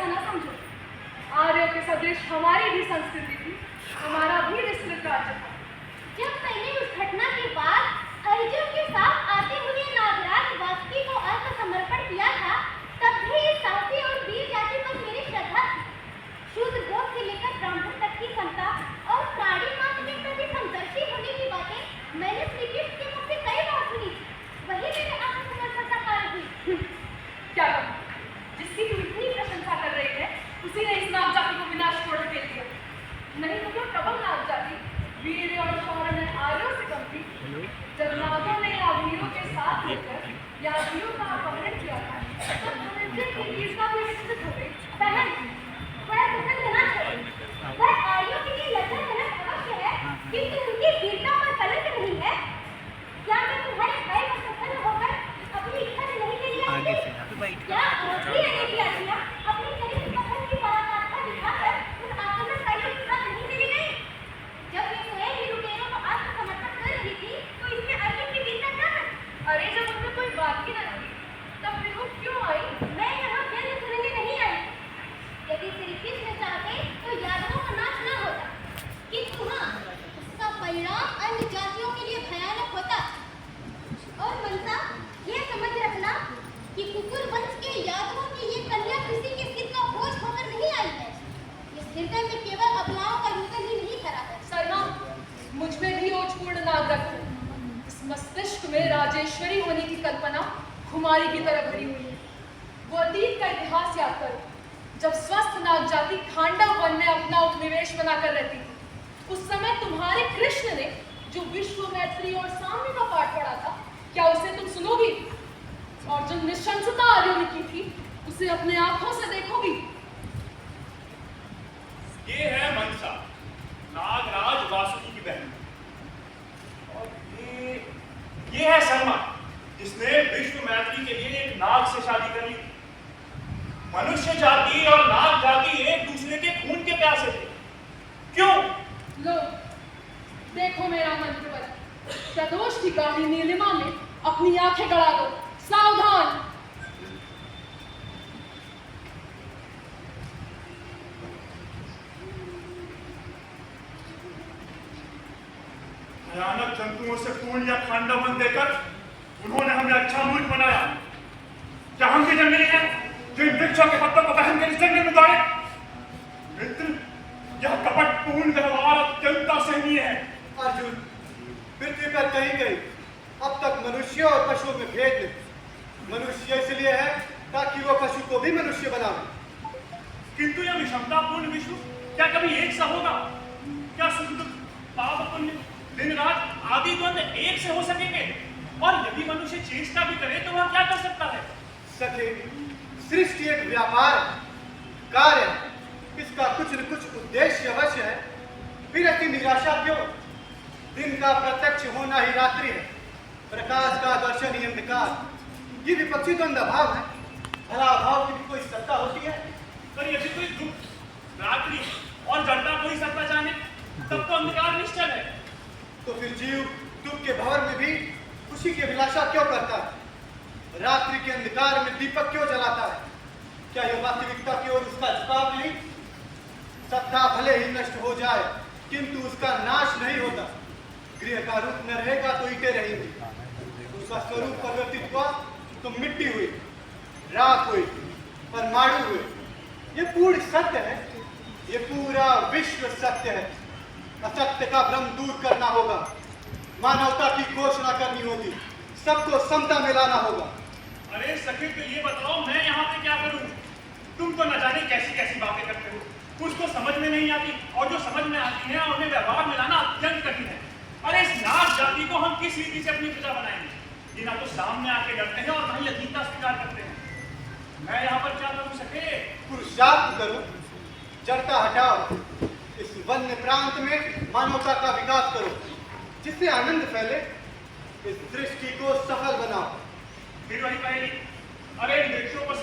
ऐसा ना समझो। आर्यों के सदृश हमारी भी संस्कृति थी, हमारा भी विस्तृत राज्य था। जब मैंने उस घटना के बाद अर्जुन के साथ आते हुए नागराज वासुकी को आत्मसमर्पण किया था, तब भी इस साहसी और वीर जाति पर मेरी श्रद्धा थी। शूद्र गोत्र से लेकर ब्राह्मण तक की समता और नारी मात्र के प्रति समदर्शी होने की बातें मैंने श्री कृष्ण के मुख से कई बार सुनी थी। वही मेरे आत्मसमर्पण का कारण हुई। क्या कहूँ, जिसकी तुम इतनी प्रशंसा कर रही है, उसी ने इस नाग जाति को विनाश छोड़ फेंक दिया। नहीं तो क्यों प्रबल नाग जाति वीर और शौर्य में आर्यों से कम थी। जब नागों ने वीरों के साथ होकर यादवियों का अपहरण किया था, तब धनंजय की वीरता भी विकसित हो गई। बहन, वह पसंद ना छोड़े। वह आर्यों के लिए लज्जाजनक अवश्य है, किंतु उनकी वीरता पर कलंक नहीं है। क्या मैं तुम्हारे भाई को प्रसन्न होकर अपनी इच्छा से नहीं चली आती? क्या आखिरी रहने की आज्ञा अपनी चरित्र पसंद की पराकाष्ठा दिखाकर उन आक्रमणकारियों के साथ नहीं चली गई? जब वे स्वयं ही लुटेरों को आत्मसमर्पण कर रही थी, तो इसमें अर्जुन की वीरता क्या है? अरे जब उनमें कोई बात ही न थी, तब फिर वो क्यों आई? मैं यहाँ जन्म सुनने नहीं आई। यदि श्री कृष्ण चाहते तो यादवों का नाश न होता, किंतु हाँ, उसका परिणाम अन्य जातियों के लिए भयानक होता। और मनसा, ये समझ रखना कि कुकुर वंश के यादवों की ये कन्या किसी के सिर का बोझ होकर नहीं आई है। इस हृदय में केवल अबलाओं का हृदय ही नहीं खड़ा है। सरना, मुझ में भी ओजपूर्ण नागरत है। इस मस्तिष्क में राजेश्वरी होने की कल्पना खुमारी की तरह भरी हुई है। वो अतीत का इतिहास याद करो, जब स्वस्थ नाग जाति खांडव वन में अपना उपनिवेश बनाकर रहती थी। उस समय तुम्हारे कृष्ण ने जो विश्व मैत्री और साम्य का पाठ पढ़ा था, क्या उसे तुम सुनोगी? और जो निशंसता आर्यों ने की थी, उसे अपने आंखों से देखोगी? ये है मनसा, नागराज वासुकी की बहन। और ये है शर्मा, जिसने विश्व मैत्री के लिए एक नाग से शादी कर ली। मनुष्य जाति और नाग जाति एक दूसरे के खून के प्यासे थे। क्यों? लो, देखो मेरा मंत्र बल। प्रदोष की गाढ़ी नीलिमा में अपनी आंखें गड़ा दो। सावधान! भयानक जंतुओं से पूर्ण या खांडवन देकर उन्होंने हमें अच्छा मूर्ख बनाया। क्या हम भी जंगली हैं जो इन वृक्षों के पत्तों को पहन कर इस जंगल में दौड़े? मित्र, यह कपटपूर्ण व्यवहार अत्यंत असहनीय है। अर्जुन, पृथ्वी पर कहीं कहीं अब तक मनुष्य और पशुओं में भेद नहीं। मनुष्य इसलिए है ताकि वो पशु को भी मनुष्य बनावे। किंतु यह विषमतापूर्ण विश्व क्या कभी एक सा होगा? क्या सुख दुख, पाप पुण्य, दिन रात आदि द्वंद एक से हो सकेंगे? और यदि मनुष्य चेष्टा भी करे तो वह क्या कर सकता है? सके, सृष्टि एक व्यापार है, कार्य है। इसका कुछ न कुछ उद्देश्य अवश्य है। फिर ऐसी निराशा क्यों? दिन का प्रत्यक्ष होना ही रात्रि है, प्रकाश का दर्शन ही अंधकार। ये विपक्षी द्वंद्व भाव है। भला भाव की भी कोई सत्ता होती है? पर यदि कोई दुख, रात्रि और जड़ता कोई सत्ता जाने, तब तो अंधकार निश्चल है। तो फिर जीव दुख के भंवर में भी खुशी की अभिलाषा क्यों करता है? रात्रि के अंधकार में दीपक क्यों जलाता है? क्या यह वास्तविकता की ओर उसका झुकाव नहीं? सत्ता भले ही नष्ट हो जाए, किंतु उसका नाश नहीं होता। गृह का रूप न रहेगा तो ईंटें रहेंगी। उसका स्वरूप परिवर्तित हुआ तो मिट्टी हुई, राख हुई, परमाणु हुए। ये पूर्ण सत्य है। ये पूरा विश्व सत्य है। असत्य का भ्रम दूर करना होगा। मानवता की घोषणा करनी होगी। सबको समता में लाना होगा। अरे सखी, तो ये बताओ मैं यहाँ पे क्या करूँ? तुम तो न जाने कैसी कैसी बातें करते हो। कुछ तो समझ में नहीं आती, और जो समझ में आती है उन्हें व्यवहार में लाना अत्यंत कठिन है। अरे इस नाग जाति को हम किस रीति से अपनी प्रजा बनाएंगे? ये ना तो सामने आके डरते हैं और ना ही अधीनता स्वीकार करते हैं। मैं यहाँ पर क्या करूँ सके? पुरुषार्थ करो, जड़ता हटाओ। इस वन्य प्रांत में मानवता का विकास करो, जिससे आनंद फैले। इस दृष्टि को सफल बनाओ। फिर वही पहेली। अरे इन वृक्षों को